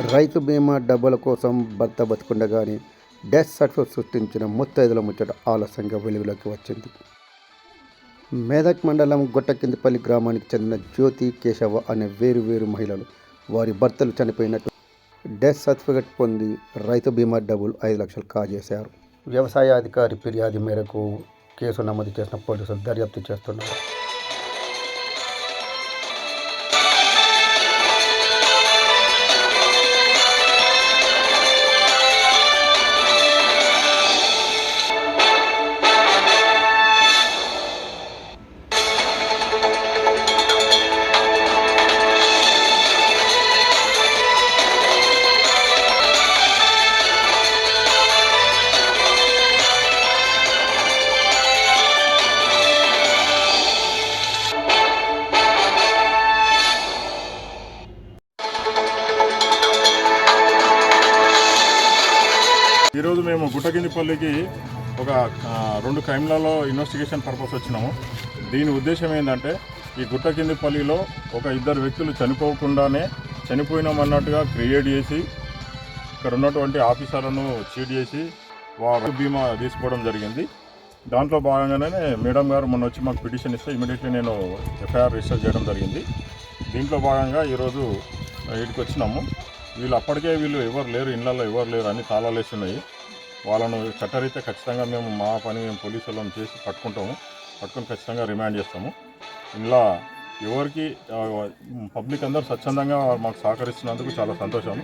రైతు బీమా డబ్బుల కోసం భర్త బతికుండగానే డెత్ సర్టిఫికేట్ సృష్టించిన ముత్తైదుల ముచ్చట ఆలస్యంగా వెలుగులోకి వచ్చింది. మెదక్ మండలం గుట్టకిందిపల్లి గ్రామానికి చెందిన జ్యోతి, కేశవ అనే వేరు మహిళలు వారి భర్తలు చనిపోయినట్టు డెత్ సర్టిఫికేట్ పొంది రైతు బీమా డబ్బులు 5 లక్షలు కాజేశారు. వ్యవసాయ అధికారి ఫిర్యాదు మేరకు కేసు నమోదు చేసిన పోలీసులు దర్యాప్తు చేస్తున్నారు. ఈరోజు మేము గుట్టకిందిపల్లికి ఒక 2 క్రైమ్లలో ఇన్వెస్టిగేషన్ పర్పస్ వచ్చినాము. దీని ఉద్దేశం ఏంటంటే ఈ గుట్టకిందిపల్లిలో ఒక 2 వ్యక్తులు చనిపోకుండానే చనిపోయినామన్నట్టుగా క్రియేట్ చేసి ఇక్కడ ఉన్నటువంటి ఆఫీసర్లను చీట్ చేసి వారు బీమా తీసుకోవడం జరిగింది. దాంట్లో భాగంగానే మేడం గారు మొన్న వచ్చి మాకు పిటిషన్ ఇస్తే ఇమీడియట్లీ నేను ఎఫ్ఐఆర్ రిజిస్టర్ చేయడం జరిగింది. దీంట్లో భాగంగా ఈరోజు ఇక్కడికి వచ్చినాము. వీళ్ళు అప్పటికే ఎవరు లేరు, ఇళ్లలో ఎవరు లేరు అని తాళాలు వేసి ఉన్నాయి. వాళ్ళను చట్టరీత్యా ఖచ్చితంగా మేము మా పని పోలీసు వాళ్ళని చేసి పట్టుకొని ఖచ్చితంగా రిమాండ్ చేస్తాము. ఇలా ఎవరికి పబ్లిక్ అందరూ స్వచ్ఛందంగా మాకు సహకరిస్తున్నందుకు చాలా సంతోషం.